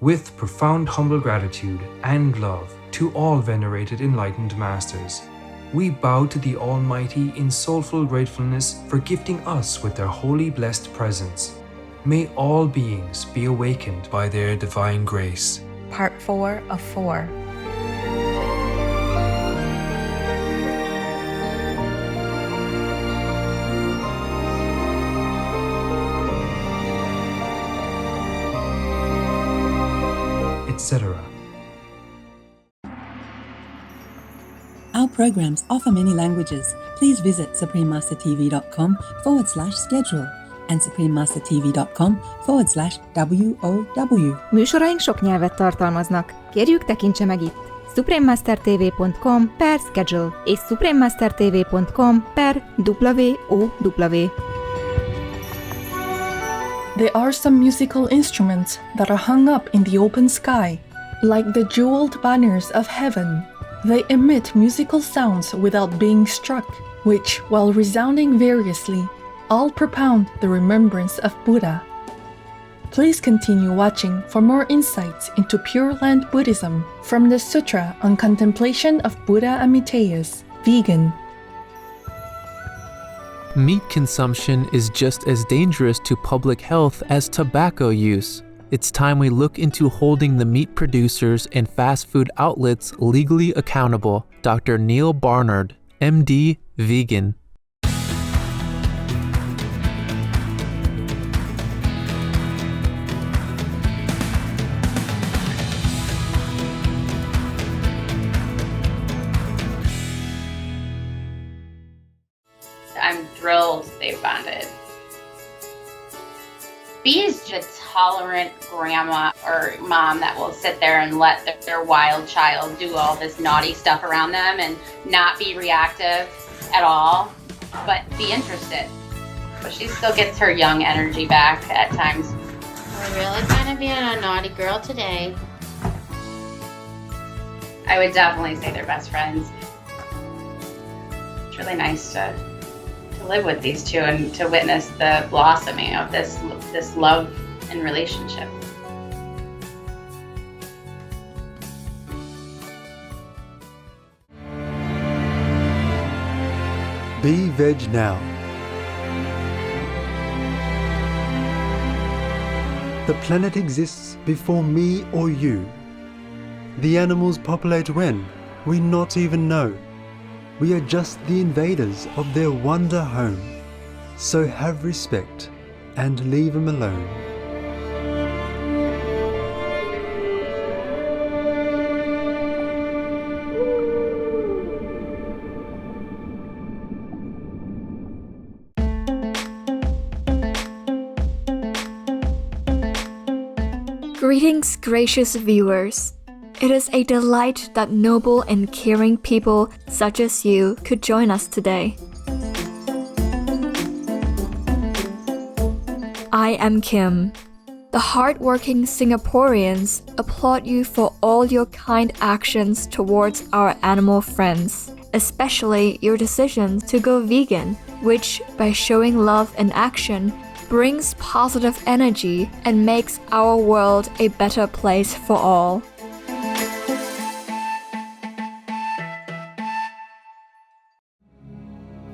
With profound humble gratitude and love to all venerated enlightened masters, we bow to the Almighty in soulful gratefulness for gifting us with their holy blessed presence. May all beings be awakened by their divine grace. Part 4 of 4. Etc. Our programs offer many languages. Please visit suprememastertv.com/schedule and suprememastertv.com/WOW. Műsoraink sok nyelvet tartalmaznak. Kérjük, tekintse meg itt suprememastertv.com/schedule és suprememastertv.com/WOW. There are some musical instruments that are hung up in the open sky, like the jeweled banners of heaven. They emit musical sounds without being struck, which, while resounding variously, all propound the remembrance of Buddha. Please continue watching for more insights into Pure Land Buddhism from the Sutra on Contemplation of Buddha Amitayus, vegan. Meat consumption is just as dangerous to public health as tobacco use. It's time we look into holding the meat producers and fast food outlets legally accountable. Dr. Neil Barnard, MD, vegan. I'm thrilled they bonded. B is just a tolerant grandma or mom that will sit there and let their wild child do all this naughty stuff around them and not be reactive at all, but be interested. But she still gets her young energy back at times. We're really kind of being a naughty girl today. I would definitely say they're best friends. It's really nice to live with these two and to witness the blossoming of this love and relationship. Be veg now. The planet exists before me or you. The animals populate when? We not even know. We are just the invaders of their wonder home. So have respect and leave them alone. Greetings, gracious viewers. It is a delight that noble and caring people such as you could join us today. I am Kim. The hardworking Singaporeans applaud you for all your kind actions towards our animal friends, especially your decision to go vegan, which, by showing love in action, brings positive energy and makes our world a better place for all.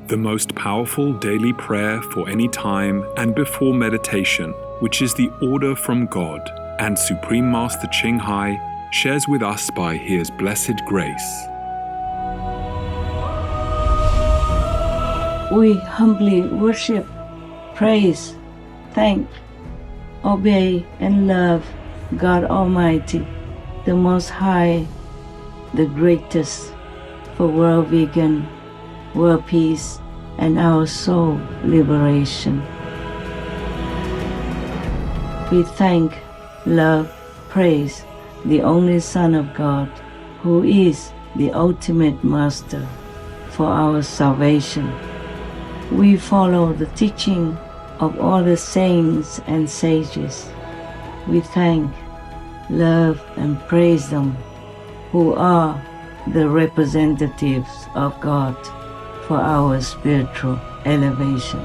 The most powerful daily prayer for any time and before meditation, which is the order from God, and Supreme Master Ching Hai shares with us by His blessed grace. We humbly worship, praise, thank, obey, and love God Almighty, the Most High, the greatest, for world vegan, world peace, and our soul liberation. We thank, love, praise the only Son of God, who is the ultimate Master for our salvation. We follow the teaching of all the saints and sages. We thank, love, and praise them, who are the representatives of God for our spiritual elevation.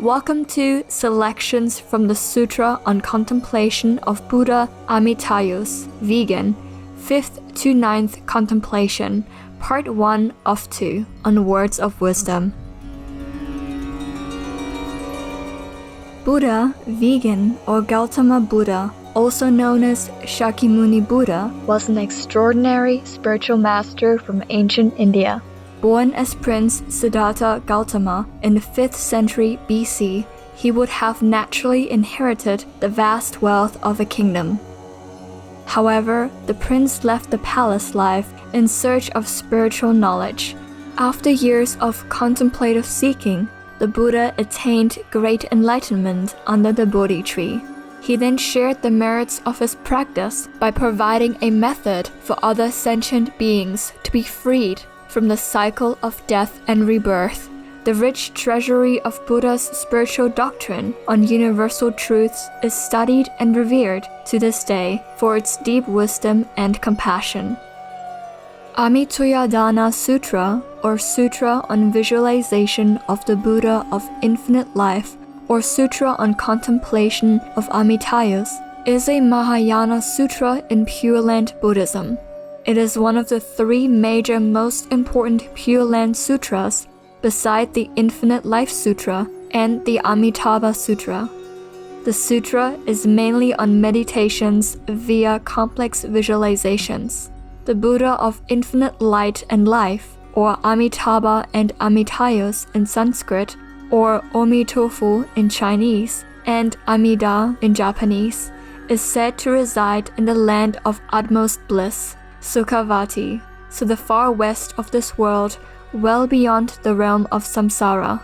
Welcome to Selections from the Sutra on Contemplation of Buddha Amitayus, Vegan, 5th to 9th Contemplation, Part 1 of 2 on Words of Wisdom. Buddha, Vegan, or Gautama Buddha, also known as Shakyamuni Buddha, was an extraordinary spiritual master from ancient India. Born as Prince Siddhartha Gautama in the 5th century BC, he would have naturally inherited the vast wealth of a kingdom. However, the prince left the palace life in search of spiritual knowledge. After years of contemplative seeking, the Buddha attained great enlightenment under the Bodhi tree. He then shared the merits of his practice by providing a method for other sentient beings to be freed from the cycle of death and rebirth. The rich treasury of Buddha's spiritual doctrine on universal truths is studied and revered to this day for its deep wisdom and compassion. Amitayus Sutra, or Sutra on Visualization of the Buddha of Infinite Life, or Sutra on Contemplation of Amitayus, is a Mahayana sutra in Pure Land Buddhism. It is one of the 3 major most important Pure Land sutras beside the Infinite Life Sutra and the Amitabha Sutra. The sutra is mainly on meditations via complex visualizations. The Buddha of Infinite Light and Life, or Amitabha and Amitayus in Sanskrit, or Omitofu in Chinese, and Amida in Japanese, is said to reside in the land of utmost bliss, Sukhavati, to the far west of this world, well beyond the realm of samsara.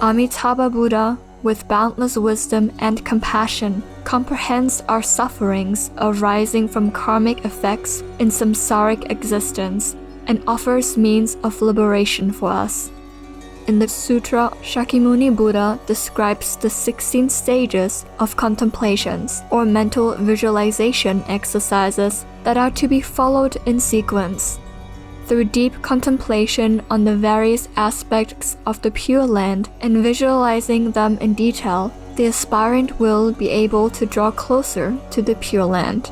Amitabha Buddha, with boundless wisdom and compassion, comprehends our sufferings arising from karmic effects in samsaric existence and offers means of liberation for us. In the sutra, Shakyamuni Buddha describes the 16 stages of contemplations or mental visualization exercises that are to be followed in sequence. Through deep contemplation on the various aspects of the Pure Land and visualizing them in detail, the aspirant will be able to draw closer to the Pure Land.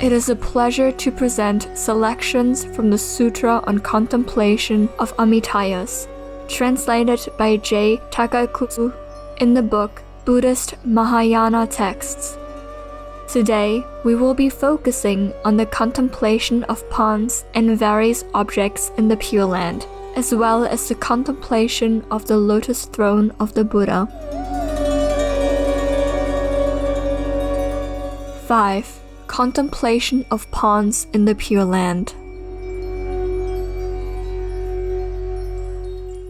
It is a pleasure to present selections from the Sutra on Contemplation of Amitayus, translated by J. Takakutsu in the book Buddhist Mahayana Texts. Today, we will be focusing on the contemplation of ponds and various objects in the Pure Land, as well as the contemplation of the lotus throne of the Buddha. 5. Contemplation of ponds in the Pure Land.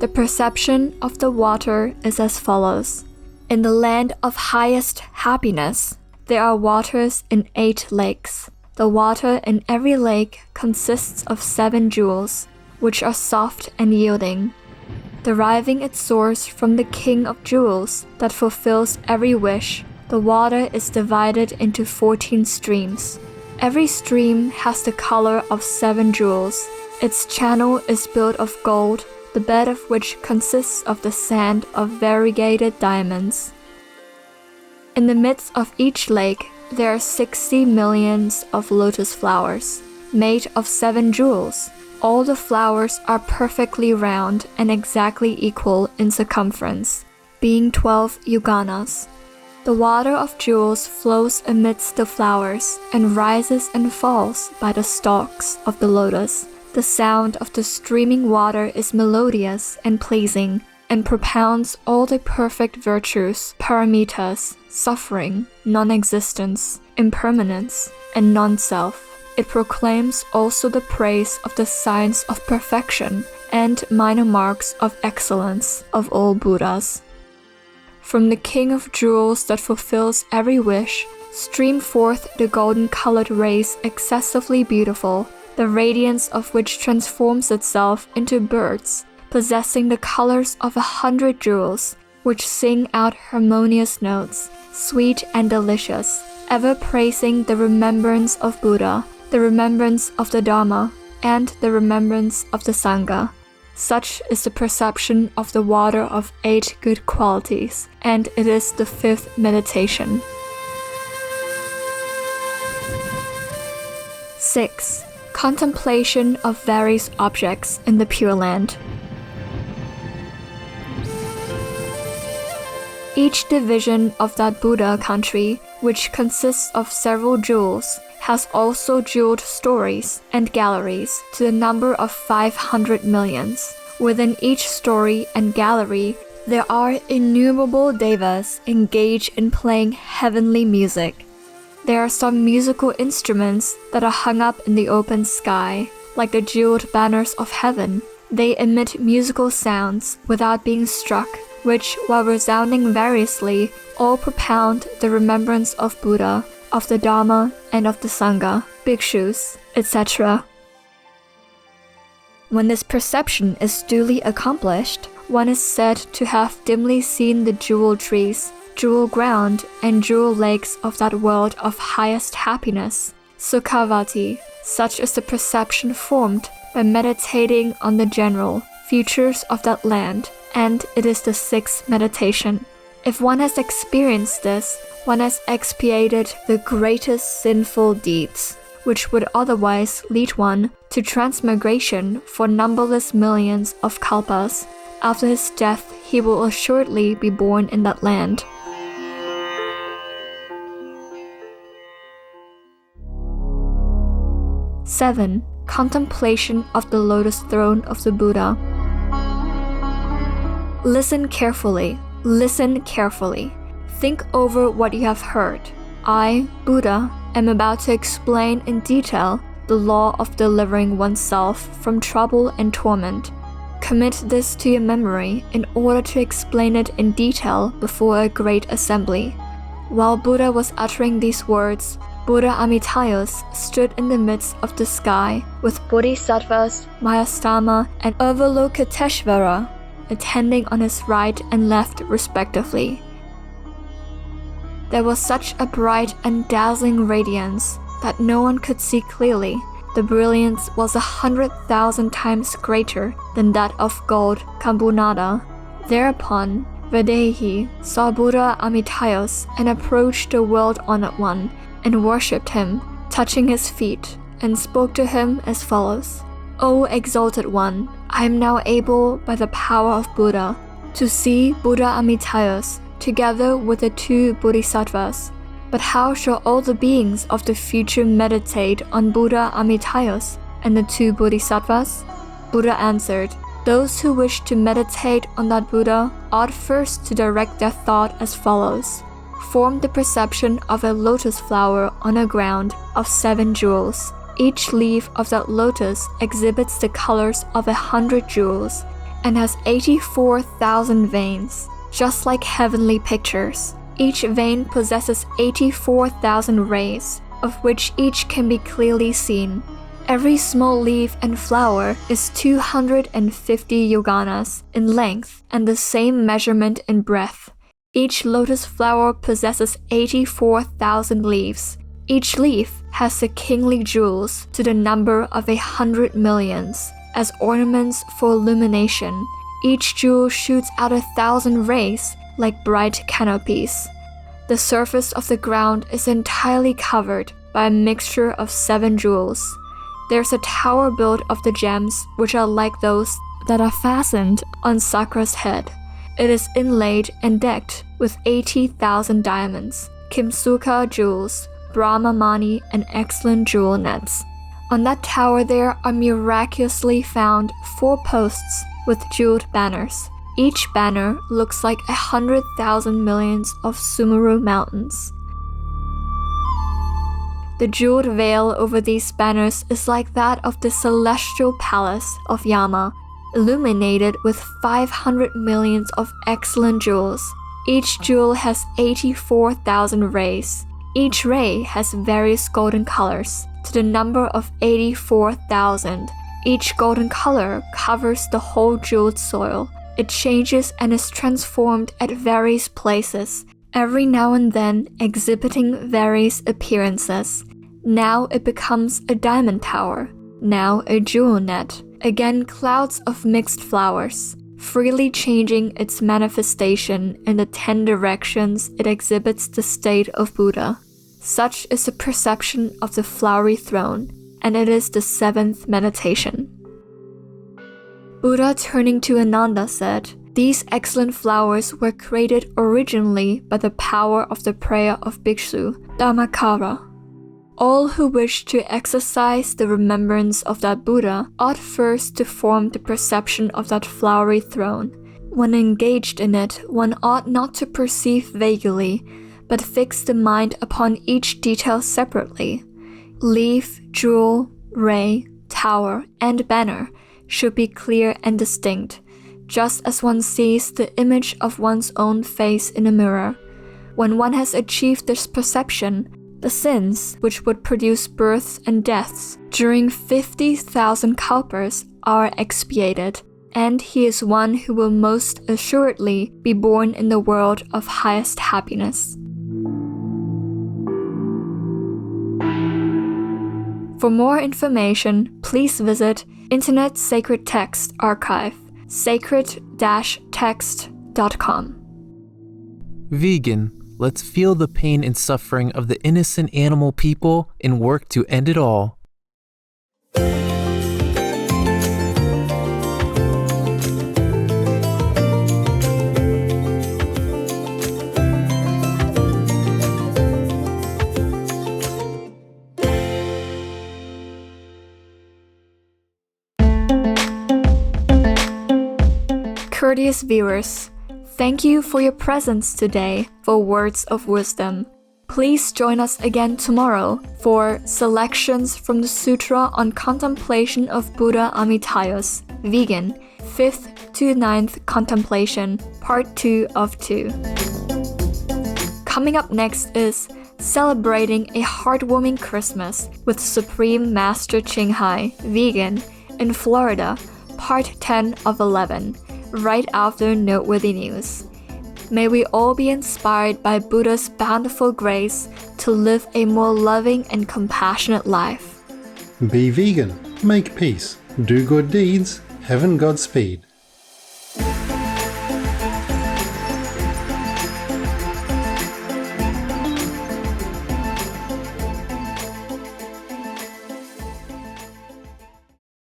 The perception of the water is as follows. In the land of highest happiness, there are waters in 8 lakes. The water in every lake consists of 7 jewels, which are soft and yielding. Deriving its source from the King of Jewels that fulfills every wish, the water is divided into 14 streams. Every stream has the color of 7 jewels. Its channel is built of gold, the bed of which consists of the sand of variegated diamonds. In the midst of each lake, there are 60 millions of lotus flowers, made of 7 jewels. All the flowers are perfectly round and exactly equal in circumference, being 12 yuganas. The water of jewels flows amidst the flowers and rises and falls by the stalks of the lotus. The sound of the streaming water is melodious and pleasing, and propounds all the perfect virtues, paramitas, suffering, non-existence, impermanence, and non-self. It proclaims also the praise of the science of perfection and minor marks of excellence of all Buddhas. From the King of Jewels that fulfills every wish, stream forth the golden-colored rays excessively beautiful, the radiance of which transforms itself into birds, possessing the colors of 100 jewels, which sing out harmonious notes, sweet and delicious, ever praising the remembrance of Buddha, the remembrance of the Dharma, and the remembrance of the Sangha. Such is the perception of the water of 8 good qualities, and it is the 5th meditation. 6. Contemplation of various objects in the Pure Land. Each division of that Buddha country, which consists of several jewels, has also jeweled stories and galleries to the number of 500 millions. Within each story and gallery, there are innumerable devas engaged in playing heavenly music. There are some musical instruments that are hung up in the open sky, like the jeweled banners of heaven. They emit musical sounds without being struck, which, while resounding variously, all propound the remembrance of Buddha, of the Dharma, and of the Sangha, bhikshus, etc. When this perception is duly accomplished, one is said to have dimly seen the jewel trees, jewel ground, and jewel lakes of that world of highest happiness, Sukhavati. Such is the perception formed by meditating on the general features of that land, and it is the 6th meditation. If one has experienced this, one has expiated the greatest sinful deeds, which would otherwise lead one to transmigration for numberless millions of kalpas. After his death, he will assuredly be born in that land. Seven. Contemplation of the lotus throne of the Buddha. Listen carefully. Listen carefully. Think over what you have heard. I, Buddha, am about to explain in detail the law of delivering oneself from trouble and torment. Commit this to your memory in order to explain it in detail before a great assembly. While Buddha was uttering these words, Buddha Amitayus stood in the midst of the sky with Bodhisattvas, Mayastama, and Avalokiteshvara attending on his right and left respectively. There was such a bright and dazzling radiance that no one could see clearly. The brilliance was 100,000 times greater than that of gold Kambunada. Thereupon, Vaidehi saw Buddha Amitayus and approached the world-honored one and worshipped him, touching his feet, and spoke to him as follows. O exalted one, I am now able, by the power of Buddha, to see Buddha Amitayus together with the 2 bodhisattvas. But how shall all the beings of the future meditate on Buddha Amitayus and the 2 bodhisattvas? Buddha answered, those who wish to meditate on that Buddha ought first to direct their thought as follows. Form the perception of a lotus flower on a ground of 7 jewels. Each leaf of that lotus exhibits the colors of 100 jewels and has 84,000 veins, just like heavenly pictures. Each vein possesses 84,000 rays, of which each can be clearly seen. Every small leaf and flower is 250 yoganas in length and the same measurement in breadth. Each lotus flower possesses 84,000 leaves. Each leaf has the kingly jewels to the number of 100 millions as ornaments for illumination. Each jewel shoots out 1,000 rays like bright canopies. The surface of the ground is entirely covered by a mixture of 7 jewels. There's a tower built of the gems which are like those that are fastened on Sakra's head. It is inlaid and decked with 80,000 diamonds, Kimsuka jewels, Brahma mani, and excellent jewel nets. On that tower there are miraculously found 4 posts with jeweled banners. Each banner looks like 100,000 millions of Sumeru mountains. The jeweled veil over these banners is like that of the celestial palace of Yama, illuminated with 500 millions of excellent jewels. Each jewel has 84,000 rays. Each ray has various golden colors, to the number of 84,000. Each golden color covers the whole jeweled soil. It changes and is transformed at various places, every now and then exhibiting various appearances. Now it becomes a diamond tower, now a jewel net, again clouds of mixed flowers, freely changing its manifestation in the 10 directions it exhibits the state of Buddha. Such is the perception of the flowery throne, and it is the 7th meditation. Buddha, turning to Ananda, said, "These excellent flowers were created originally by the power of the prayer of Bhikshu, Dhammakara. All who wish to exercise the remembrance of that Buddha ought first to form the perception of that flowery throne. When engaged in it, one ought not to perceive vaguely, but fix the mind upon each detail separately. Leaf, jewel, ray, tower, and banner should be clear and distinct, just as one sees the image of one's own face in a mirror. When one has achieved this perception, the sins which would produce births and deaths during 50,000 kalpas are expiated, and he is one who will most assuredly be born in the world of highest happiness." For more information, please visit Internet Sacred Text Archive, sacred-text.com. Vegan, let's feel the pain and suffering of the innocent animal people and work to end it all. Courteous viewers, thank you for your presence today for Words of Wisdom. Please join us again tomorrow for selections from the Sutra on Contemplation of Buddha Amitayus, Vegan, 5th to 9th Contemplation, Part 2 of 2. Coming up next is Celebrating a Heartwarming Christmas with Supreme Master Ching Hai, Vegan, in Florida, Part 10 of 11. Right after Noteworthy News. May we all be inspired by Buddha's bountiful grace to live a more loving and compassionate life. Be vegan, make peace, do good deeds, heaven Godspeed.